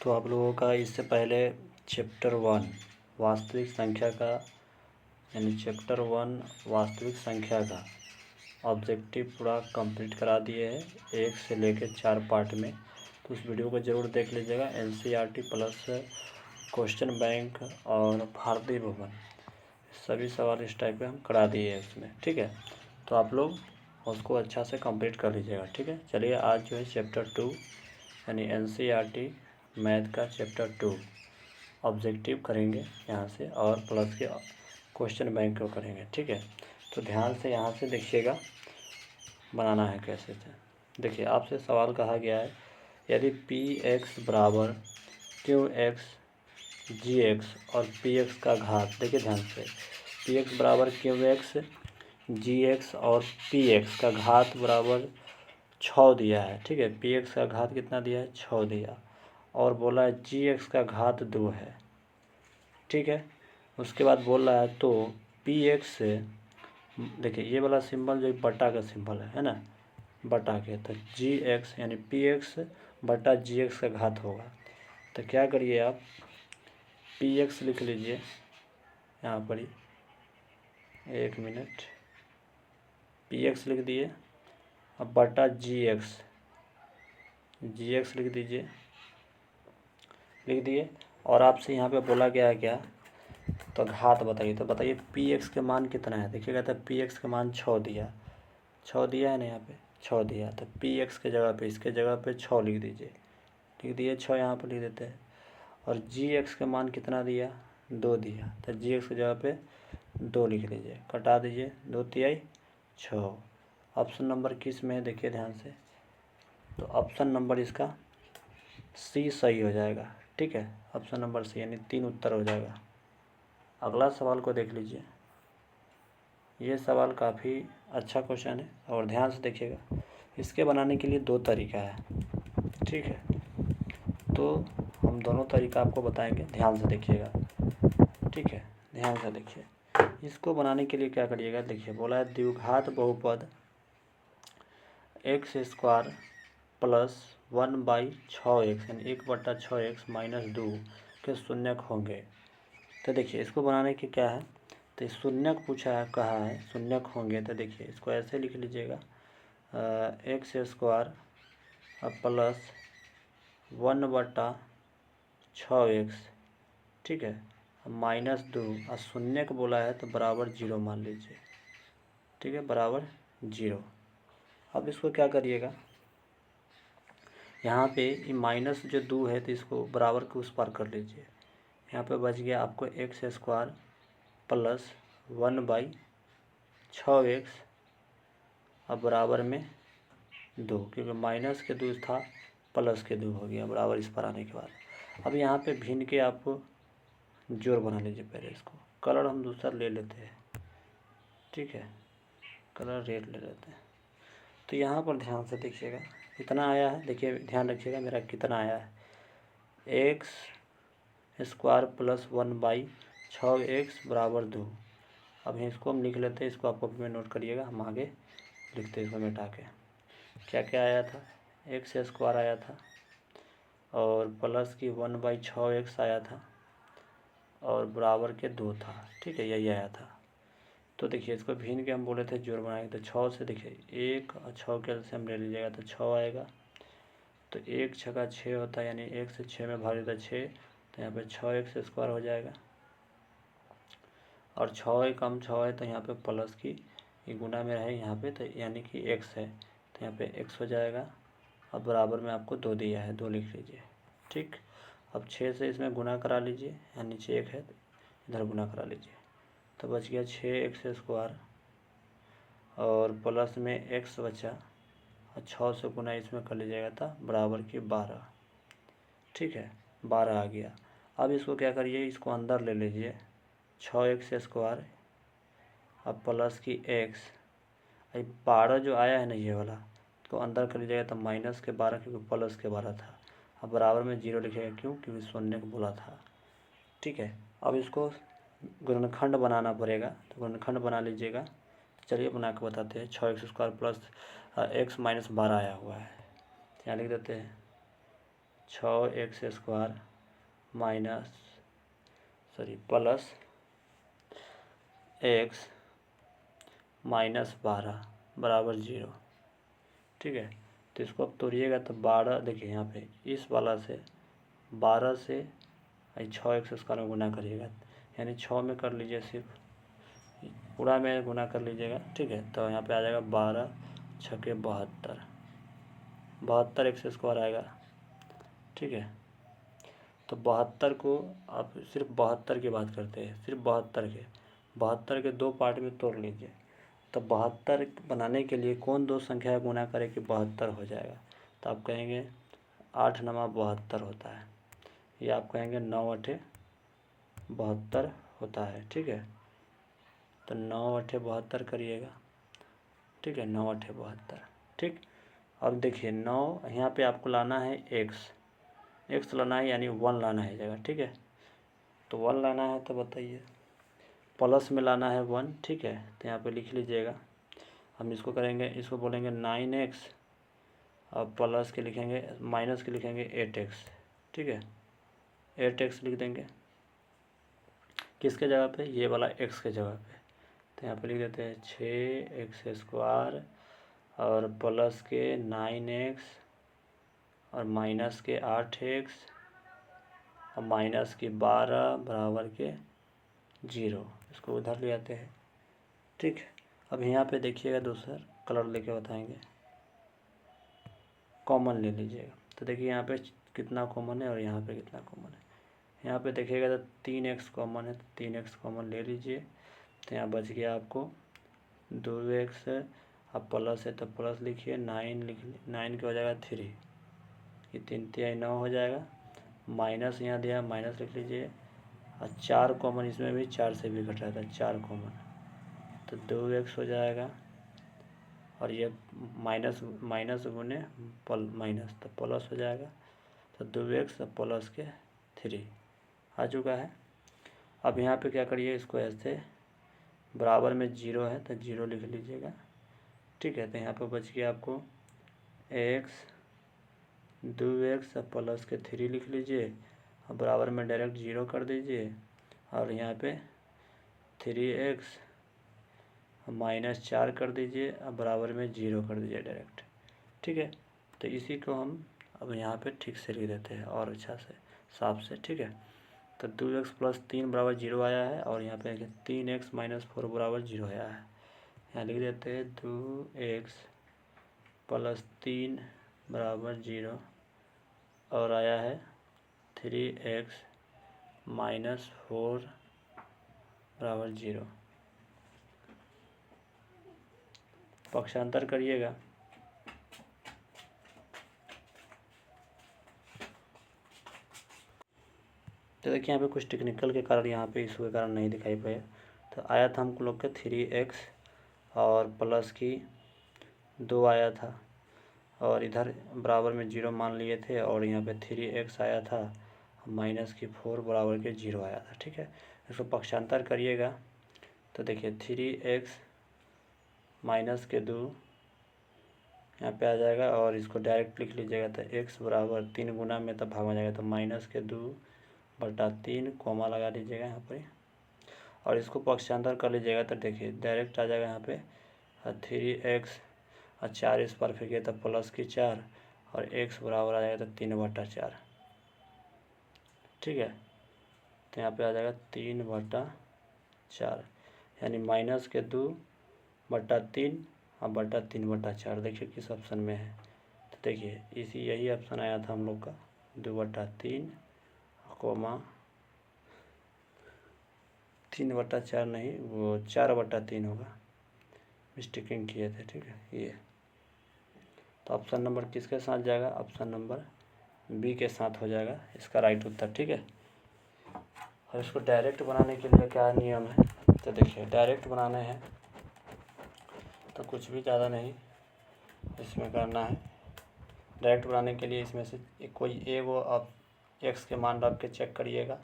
तो आप लोगों का इससे पहले चैप्टर 1 वास्तविक संख्या का यानी चैप्टर 1 वास्तविक संख्या का ऑब्जेक्टिव पूरा कंप्लीट करा दिए हैं 1 से लेकर 4 पार्ट में। तो उस वीडियो को ज़रूर देख लीजिएगा। एनसीईआरटी प्लस क्वेश्चन बैंक और भारतीय भवन सभी सवाल इस टाइप के हम करा दिए हैं उसमें, ठीक है। तो आप लोग उसको अच्छा से कंप्लीट कर लीजिएगा, ठीक है। चलिए आज जो है चैप्टर 2 यानी एनसीईआरटी मैथ का चैप्टर 2 ऑब्जेक्टिव करेंगे यहाँ से और प्लस के क्वेश्चन बैंक को करेंगे, ठीक है। तो ध्यान से यहाँ से देखिएगा बनाना है कैसे से। देखिए आपसे सवाल कहा गया है यदि पी एक्स बराबर क्यू एक्स जी एक्स और पी एक्स का घात, देखिए ध्यान से, पी एक्स बराबर क्यू एक्स जी एक्स और पी एक्स का घात बराबर 6 दिया है, ठीक है। पी एक्स का घात कितना दिया है? 6 दिया। और बोला है जी एक्स का घात 2 है, ठीक है। उसके बाद बोल रहा है तो पी एक्स से, देखिए ये वाला सिंबल जो बटा का सिंबल है ना, बटा के, तो जी एक्स यानी पी एक्स बटा जी एक्स का घात होगा। तो क्या करिए आप पी एक्स लिख लीजिए यहाँ पर ही, 1 मिनट, पी एक्स लिख दिए। अब बटा जी एक्स लिख दीजिए, लिख दिए। और आपसे यहाँ पे बोला गया है क्या, तो घात बताइए। तो बताइए पी एक्स के मान कितना है, देखिएगा तो पी एक्स के मान 6 दिया, 6 दिया है ना, यहाँ पे 6 दिया। तो पी एक्स के जगह पे, इसके जगह पे 6 लिख दीजिए, लिख दिए 6 यहाँ पर लिख देते हैं। और जी एक्स के मान कितना दिया? 2 दिया। तो जी एक्स की जगह पे 2 लिख लीजिए, कटा दीजिए, 2 तिहाई 6। ऑप्शन नंबर किस में है देखिए ध्यान से, तो ऑप्शन नंबर इसका सी सही हो जाएगा, ठीक है। ऑप्शन नंबर सी यानी 3 उत्तर हो जाएगा। अगला सवाल को देख लीजिए। ये सवाल काफ़ी अच्छा क्वेश्चन है और ध्यान से देखिएगा। इसके बनाने के लिए 2 तरीका है, ठीक है। तो हम दोनों तरीका आपको बताएंगे, ध्यान से देखिएगा, ठीक है। ध्यान से देखिए, इसको बनाने के लिए क्या करिएगा, देखिए बोला है द्विघात बहुपद एक्स स्क्वायर प्लस 1/6x यानी 1/6x माइनस 2 के शून्यक होंगे। तो देखिए इसको बनाने के क्या है, तो शून्यक पूछा है, कहा है शून्यक होंगे। तो देखिए इसको ऐसे लिख लीजिएगा, एक्स स्क्वायर प्लस 1/6x, ठीक है, माइनस 2 और शून्यक बोला है तो बराबर 0 मान लीजिए, ठीक है, बराबर 0। अब इसको क्या करिएगा, यहाँ पे ये माइनस जो 2 है तो इसको बराबर के उस पार कर लीजिए। यहाँ पे बच गया आपको एक्स स्क्वायर प्लस 1/6x अब बराबर में 2, क्योंकि माइनस के 2 था, प्लस के 2 हो गया बराबर इस पर आने के बाद। अब यहाँ पे भिन्न के आपको जोड़ बना लीजिए। पहले इसको कलर हम दूसरा ले लेते हैं, ठीक है, कलर रेड ले लेते हैं। तो यहाँ पर ध्यान से देखिएगा कितना आया है, देखिए ध्यान रखिएगा मेरा कितना आया है, एक्स स्क्वायर प्लस 1/6x बराबर 2। अब इसको हम लिख लेते हैं, इसको आप कॉपी में नोट करिएगा, हम आगे लिखते हैं इसको मिटा के। क्या क्या आया था, एक्स स्क्वायर आया था और प्लस की 1/6x आया था और बराबर के 2 था, ठीक है, यही आया था। तो देखिए इसको भिन्न के हम बोले थे जोड़ बनाएंगे, तो 6 से देखिए 1 और 6 के एलसीएम ले लीजिएगा तो 6 आएगा। तो 1 छका 6 होता है, यानी 1 से 6 में भाग देता है 6, तो यहाँ पे 6x स्क्वायर हो जाएगा। और 6 कम 6 है तो यहाँ पे प्लस की ये गुना में है यहाँ पे, तो यानी कि x है, तो यहाँ पे x हो जाएगा। अब बराबर में आपको 2 दिया है, 2 लिख लीजिए, ठीक। अब 6 से इसमें गुना करा लीजिए, यहाँ नीचे 1 है तो इधर गुना करा लीजिए, तो बच गया 6x स्क्वायर और प्लस में x बचा और 6 से गुना इसमें कर लीजिएगा था बराबर की 12, ठीक है, 12 आ गया। अब इसको क्या करिए, इसको अंदर ले लीजिए, 6x स्क्वायर अब प्लस की x, 12 जो आया है ना ये वाला, तो अंदर कर लीजिएगा तो माइनस के 12, क्योंकि प्लस के 12 था। अब बराबर में 0 लिखेगा, क्यों, क्योंकि शून्य को बोला था, ठीक है। अब इसको गुणनखंड बनाना पड़ेगा, तो गुणनखंड बना लीजिएगा। चलिए बना के बताते हैं। 6x square plus x minus 12 आया हुआ है, यहाँ लिख देते हैं 6x² प्लस x -12 बराबर 0। ठीक है, तो इसको अब तोड़िएगा तो 12, देखिए यहाँ पे इस वाला से 12 से 6x² में गुना करिएगा, यानी 6 में कर लीजिए, सिर्फ पूरा में गुना कर लीजिएगा। ठीक है, तो यहाँ पे आ जाएगा 12 छके 72, 72x² आएगा। ठीक है, तो 72 को आप सिर्फ 72 की बात करते हैं, सिर्फ 72 के 2 पार्ट में तोड़ लीजिए। तो 72 बनाने के लिए कौन दो संख्या गुना करे कि 72 हो जाएगा, तो आप कहेंगे 8 9 72 होता है, या आप कहेंगे 9 8 72 होता है। ठीक है, तो 9 8 72 करिएगा। ठीक है, 9 8 72। ठीक, अब देखिए 9 यहाँ पे आपको लाना है x लाना है, यानी 1 लाना है जगह। ठीक है, तो 1 लाना है तो बताइए, प्लस में लाना है 1। ठीक है, तो यहाँ पे लिख लीजिएगा। हम इसको करेंगे, इसको बोलेंगे 9x और प्लस के लिखेंगे, माइनस के लिखेंगे 8x। ठीक है, 8x लिख देंगे, किसके जगह पे, ये वाला x के जगह पे। तो यहाँ पे लिख देते हैं 6x² और प्लस के 9x और माइनस के 8x और माइनस की 12 बराबर के 0। इसको उधर ले आते हैं। ठीक, अब यहाँ पे देखिएगा, दूसरा कलर लेके बताएंगे, कॉमन ले लीजिएगा। तो देखिए यहाँ पे कितना कॉमन है और यहाँ पे कितना कॉमन है। यहाँ पे देखिएगा तो 3x कॉमन है, तो 3x कॉमन ले लीजिए। तो यहाँ बच गया आपको 2x, अब प्लस है तो प्लस लिखिए, 9 लिख, 9 के हो जाएगा 3, ये 3 3 9 हो जाएगा। माइनस यहाँ दिया, माइनस लिख लीजिए, और 4 कॉमन, इसमें भी 4 से भी घट रहा था, 4 कॉमन, तो 2x हो जाएगा। और ये माइनस गुने माइनस, तो प्लस हो जाएगा, तो 2x प्लस के 3 आ चुका है। अब यहाँ पे क्या करिए, इसको ऐसे बराबर में 0 है तो 0 लिख लीजिएगा। ठीक है, तो यहाँ पे बच गया आपको x, 2x प्लस के 3 लिख लीजिए, और बराबर में डायरेक्ट 0 कर दीजिए, और यहाँ पे 3x -4 कर दीजिए, अब बराबर में 0 कर दीजिए डायरेक्ट। ठीक है, तो इसी को हम अब यहाँ पे ठीक से लिख देते हैं और अच्छा से साफ से। ठीक है, तो 2x + 3 बराबर 0 आया है, और यहाँ पे 3x - 4 बराबर 0 आया है। यहाँ लिख देते हैं 2x + 3 बराबर 0, और आया है 3x - 4 बराबर 0। पक्षांतर करिएगा, तो देखिए यहाँ पे कुछ टेक्निकल के कारण, यहाँ पे इशू के कारण नहीं दिखाई पाया। तो आया था हम लोग के 3x और प्लस की 2 आया था, और इधर बराबर में 0 मान लिए थे, और यहाँ पे 3x आया था, माइनस की 4 बराबर के 0 आया था। ठीक है, इसको पक्षांतर करिएगा, तो देखिए 3x माइनस के 2 यहाँ पे आ जाएगा, और इसको डायरेक्ट लिख लीजिएगा, तो x बराबर 3 गुना में तब भाग हो जाएगा, तो -2/3 कॉमा लगा दीजिएगा यहाँ पे, और इसको पक्षांतर कर लीजिएगा, तो देखिए डायरेक्ट आ जाएगा यहाँ पे 3x और 4 इस पर फेंकिए तो प्लस की 4, और x बराबर आ जाएगा तो 3/4। ठीक है, तो यहाँ पे आ जाएगा 3/4, यानी माइनस के 2/3 और 3/4। देखिए किस ऑप्शन में है, तो देखिए यही ऑप्शन आया था हम लोग का, 2/3 कोमा 3/4 नहीं, वो 4/3 होगा, मिस्टेकिंग किए थे। ठीक है, ये तो ऑप्शन नंबर किसके साथ जाएगा, ऑप्शन नंबर बी के साथ हो जाएगा इसका राइट उत्तर। ठीक है, और इसको डायरेक्ट बनाने के लिए क्या नियम है, तो देखिए डायरेक्ट बनाने हैं तो कुछ भी ज़्यादा नहीं इसमें करना है। डायरेक्ट बनाने के लिए इसमें से कोई एगो आप x के मान रख के चेक करिएगा,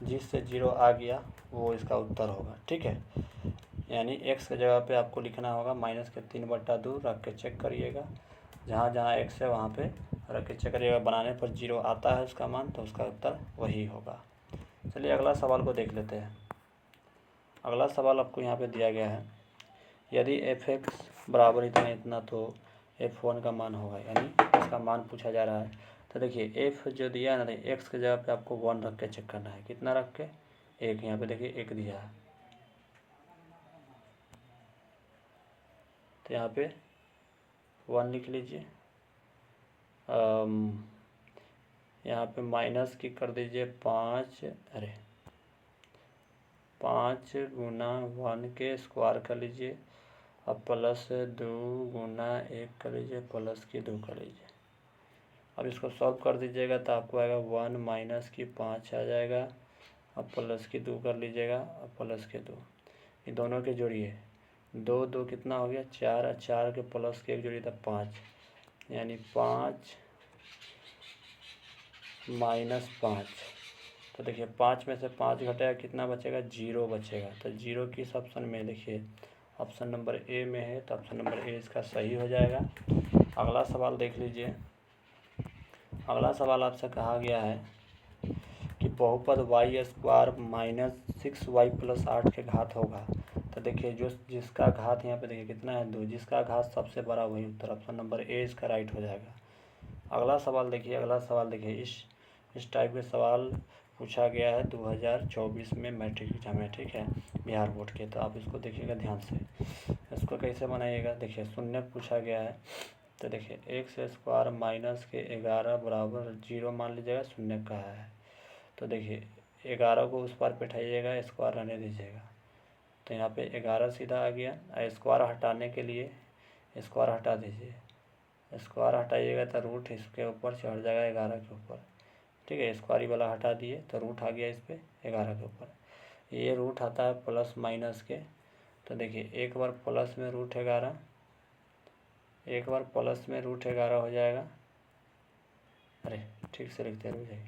जिससे 0 आ गया वो इसका उत्तर होगा। ठीक है, यानी x के जगह पे आपको लिखना होगा -3/2 रख के चेक करिएगा, जहाँ जहाँ x है वहाँ पे रख के चेक करिएगा, बनाने पर 0 आता है उसका मान तो उसका उत्तर वही होगा। चलिए अगला सवाल को देख लेते हैं। अगला सवाल आपको यहाँ पे दिया गया है, यदि f(x) बराबर इतना इतना तो f1 का मान होगा, यानी इसका मान पूछा जा रहा है। तो देखिए f जो दिया है ना, x के जगह पे आपको 1 रख के चेक करना है। कितना रख के? 1। यहाँ पे देखिए 1 दिया है, तो यहाँ पे 1 लिख लीजिए। यहाँ पे माइनस की कर दीजिए 5 गुना 1 के स्क्वायर कर लीजिए, अब प्लस 2 गुना 1 कर लीजिए, प्लस की 2 कर लीजिए। अब इसको सॉल्व कर दीजिएगा तो आपको आएगा 1 माइनस की 5 आ जाएगा, अब प्लस की 2 कर लीजिएगा, अब प्लस के 2, ये दोनों के जोड़िए। 2 2 कितना हो गया? 4, 4 के प्लस के 1 जोड़िए था 5, यानी 5 माइनस 5। तो देखिए 5 में से 5 घटेगा, कितना बचेगा? 0 बचेगा। तो 0 किस ऑप्शन में? देखिए ऑप्शन नंबर ए में है, तो ऑप्शन नंबर ए इसका सही हो जाएगा। अगला सवाल देख लीजिए। अगला सवाल आपसे कहा गया है कि बहुपद y² माइनस 6y प्लस 8 के घात होगा। तो देखिए जिसका घात यहाँ पे देखिए कितना है? 2। जिसका घात सबसे बड़ा वही उत्तर, ऑप्शन नंबर ए इसका राइट हो जाएगा। अगला सवाल देखिए। अगला सवाल देखिए, इस टाइप के सवाल पूछा गया है 2024 में मैट्रिक एग्जाम में, ठीक है, बिहार बोर्ड के। तो आप इसको देखिएगा ध्यान से। इसको कैसे बनाइएगा? देखिए शून्य पूछा गया है, तो देखिए x² माइनस के 11 बराबर 0 मान लीजिएगा, शून्य कहा है। तो देखिए 11 को उस पार बैठाइएगा, स्क्वायर रहने दीजिएगा, तो यहाँ पे 11 सीधा आ गया। स्क्वायर हटाने के लिए स्क्वायर हटा दीजिए, स्क्वायर हटाइएगा तो रूट इसके ऊपर चढ़ जाएगा 11 के ऊपर, ठीक है। स्क्वायर वाला हटा दिए तो रूट आ गया इस पर 11 के ऊपर। ये रूट आता है प्लस माइनस के, तो देखिए एक बार प्लस में √11, एक बार प्लस में √11 हो जाएगा। अरे ठीक से लिखते रहिए,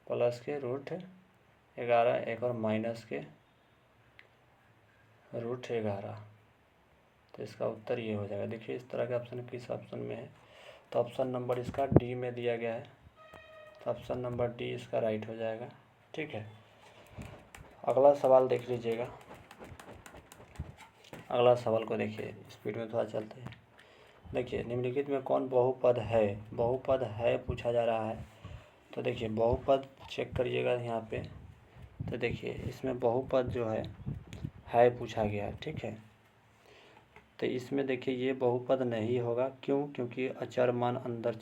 प्लस के √11, एक और माइनस के √11, तो इसका उत्तर ये हो जाएगा। देखिए इस तरह के ऑप्शन किस ऑप्शन में है? तो ऑप्शन नंबर इसका डी में दिया गया है, तो ऑप्शन नंबर डी इसका राइट हो जाएगा, ठीक है। अगला सवाल देख लीजिएगा। अगला सवाल को देखिए, स्पीड में थोड़ा चलते हैं। देखिए निम्नलिखित में कौन बहुपद है? बहुपद है पूछा जा रहा है, तो देखिए बहुपद चेक करिएगा यहाँ पे। तो देखिए इसमें बहुपद जो है पूछा गया है, ठीक है। तो इसमें देखिए ये बहुपद नहीं होगा, क्यों? क्योंकि चर मान अंदर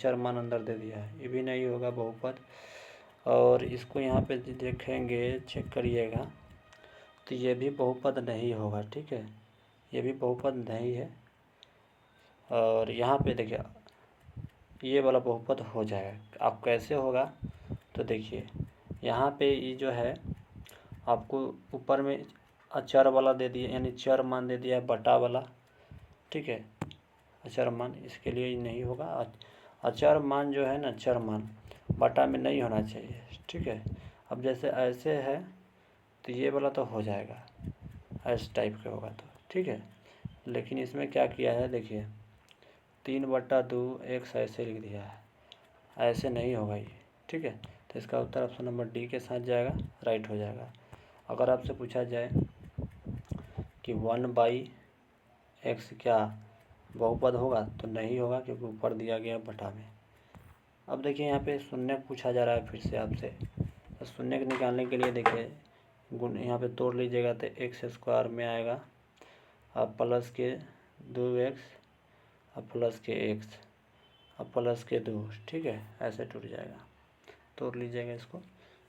दे दिया है, ये भी नहीं होगा बहुपद। और इसको यहाँ पे देखेंगे, चेक करिएगा, तो ये भी बहुपद नहीं होगा, ठीक है, ये भी बहुपद नहीं है। और यहाँ पे देखिए ये वाला बहुपद हो जाएगा। अब कैसे होगा? तो देखिए यहाँ पे ये जो है आपको ऊपर में अचर वाला दे दिया, यानी चर मान दे दिया है बटा वाला, ठीक है। अचर मान इसके लिए नहीं होगा। अचर मान जो है ना, चर मान बटा में नहीं होना चाहिए, ठीक है। अब जैसे ऐसे है तो ये वाला तो हो जाएगा, इस टाइप का होगा तो, ठीक है। लेकिन इसमें क्या किया है? देखिए 3/2 x ऐसे लिख दिया है, ऐसे नहीं होगा ये, ठीक है। तो इसका उत्तर ऑप्शन नंबर डी के साथ जाएगा, राइट हो जाएगा। अगर आपसे पूछा जाए कि 1/x क्या बहुपद होगा, तो नहीं होगा, क्योंकि ऊपर दिया गया बटा में। अब देखिए यहाँ पे शून्य पूछा जा रहा है फिर से आपसे, तो शून्य को निकालने के लिए देखिए गुण यहाँ पे तोड़ लीजिएगा, तो x² में आएगा, अब प्लस के 2x, अब प्लस के x, अब प्लस के 2, ठीक है, ऐसे टूट जाएगा। तोड़ लीजिएगा इसको,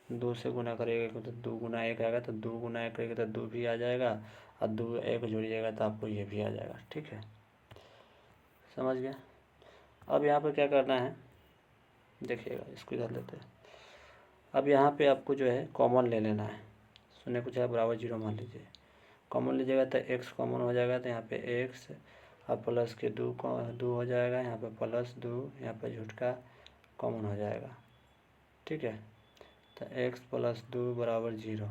2 से गुना करिएगा तो 2 गुना 1 आएगा, तो 2 गुना 1 करेगा तो 2 भी आ जाएगा, और 2 1 जोड़िएगा तो आपको ये भी आ जाएगा, ठीक है, समझ गया। अब यहाँ पर क्या करना है देखिएगा, इसको इधर लेते हैं। अब यहाँ पे आपको जो है कॉमन ले लेना है, शून्य को चाहे बराबर 0 मान लीजिए, कॉमन लीजिएगा तो x कॉमन हो जाएगा, तो यहाँ पे x, अब प्लस के 2 हो जाएगा, यहाँ पे प्लस 2, यहाँ पे झुटका कॉमन हो जाएगा, ठीक है। तो x + 2 = 0,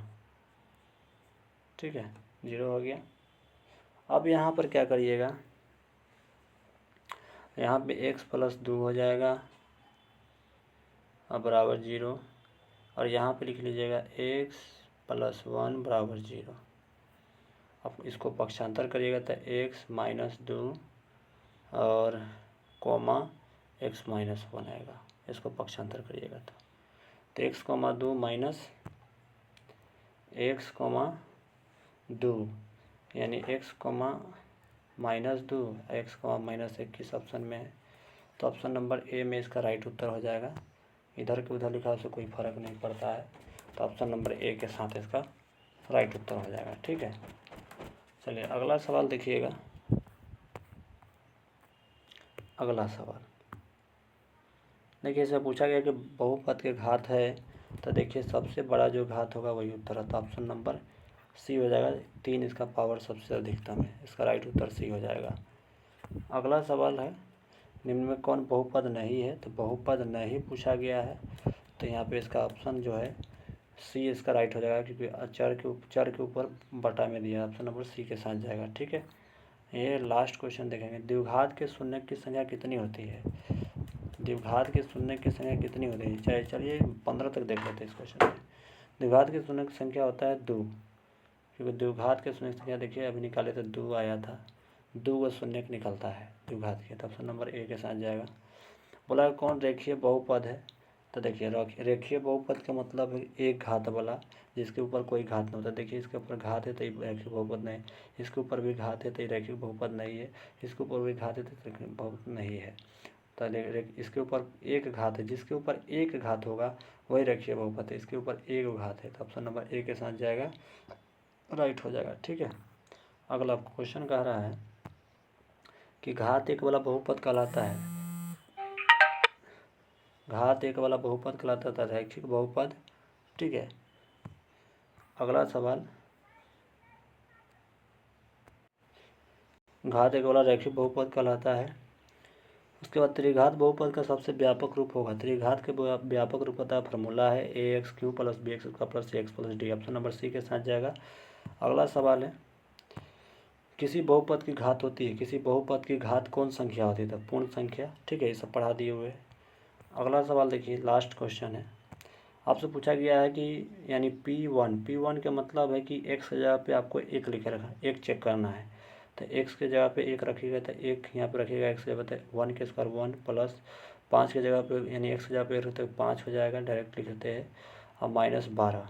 ठीक है, 0 हो गया। अब यहाँ पर क्या करिएगा, तो यहाँ पे x प्लस 2 हो जाएगा अब बराबर 0, और यहाँ पे लिख लीजिएगा x प्लस 1 बराबर 0। अब इसको पक्षांतर करिएगा तो x माइनस 2 और कोमा x माइनस 1 आएगा। इसको पक्षांतर करिएगा तो x comma 2 minus x comma 2 यानी x comma minus 2 x comma minus 1 किस ऑप्शन में है? तो ऑप्शन नंबर ए में इसका राइट उत्तर हो जाएगा। इधर के उधर लिखा उससे कोई फ़र्क नहीं पड़ता है, तो ऑप्शन नंबर ए के साथ इसका राइट उत्तर हो जाएगा। ठीक है, चलिए अगला सवाल देखिएगा। अगला सवाल देखिए, इसमें पूछा गया कि बहुपद के घात है, तो देखिए सबसे बड़ा जो घात होगा वही उत्तर है, तो ऑप्शन नंबर सी हो जाएगा। 3 इसका पावर सबसे अधिकतम है, इसका राइट उत्तर सी हो जाएगा। अगला सवाल है, निम्न में कौन बहुपद नहीं है? तो बहुपद नहीं पूछा गया है, तो यहाँ पे इसका ऑप्शन जो है सी इसका राइट हो जाएगा, क्योंकि चर के ऊपर बटा में दिया, ऑप्शन नंबर सी के साथ जाएगा। ठीक है, ये लास्ट क्वेश्चन देखेंगे। द्विघात के शून्य की संख्या कितनी होती है? द्विघात के शून्य की संख्या कितनी होती है? चलिए 15 तक देख लेते हैं इस क्वेश्चन में। द्विघात के शून्य की संख्या होता है 2, क्योंकि द्विघात के शून्य की संख्या देखिए अभी निकाले तो 2 आया था, 2 को शून्य निकलता है द्विघात के, तो ऑप्शन नंबर ए के साथ जाएगा। बोला कौन रेखीय बहुपद है? तो देखिए रेखीय बहुपद का मतलब है एक घात वाला जिसके ऊपर कोई घात नहीं होता। देखिए इसके ऊपर घात है तो ये रेखीय बहुपद नहीं, इसके ऊपर भी घात है तो ये रेखीय बहुपद नहीं है, इसके ऊपर भी घात है तो रेखीय बहुपद नहीं है। तो इसके ऊपर एक घात है, जिसके ऊपर एक घात होगा वही रेखीय बहुपद है, इसके ऊपर एक घात है, तो ऑप्शन नंबर ए के साथ जाएगा, राइट हो जाएगा। ठीक है, अगला क्वेश्चन कह रहा है कि घात एक वाला बहुपद कहलाता है, घात एक वाला बहुपद कहलाता था रैखिक बहुपद। ठीक है, अगला सवाल, घात एक वाला रैखिक बहुपद कहलाता है। उसके बाद त्रिघात बहुपद का सबसे व्यापक रूप होगा। त्रिघात के व्यापक रूप का फॉर्मूला है ax³ plus bx² plus cx plus d, option number C के साथ जाएगा। अगला सवाल है, किसी बहुपद की घात होती है, किसी बहुपद की घात कौन संख्या होती है? तो पूर्ण संख्या। ठीक है, ये सब पढ़ा दिए हुए। अगला सवाल देखिए, लास्ट क्वेश्चन है, आपसे पूछा गया है कि यानी P1 का मतलब है कि x की जगह पे आपको 1 लिखे रखा, 1 चेक करना है, तो x की जगह पे 1 रखिएगा तो 1 यहाँ पे रखिएगा, x की जगह पे 1 के स्क्वायर 1 प्लस 5 की जगह पे यानी x की जगह पे 1 तो 5 हो जाएगा, डायरेक्ट लिख लेते हैं, और -12।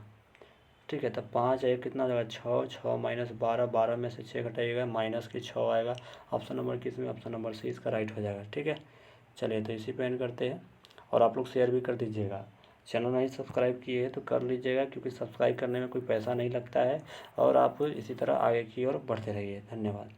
ठीक है, तो 5 है कितना हो जाएगा 6, 6 माइनस 12, 12 में से 6 घटाइएगा माइनस की 6 आएगा। ऑप्शन नंबर किस में? ऑप्शन नंबर सी इसका राइट हो जाएगा। ठीक है, चलिए तो इसी पे एंड करते हैं, और आप लोग शेयर भी कर दीजिएगा। चैनल नहीं सब्सक्राइब किए हैं तो कर लीजिएगा, क्योंकि सब्सक्राइब करने में कोई पैसा नहीं लगता है, और आप इसी तरह आगे की ओर बढ़ते रहिए। धन्यवाद।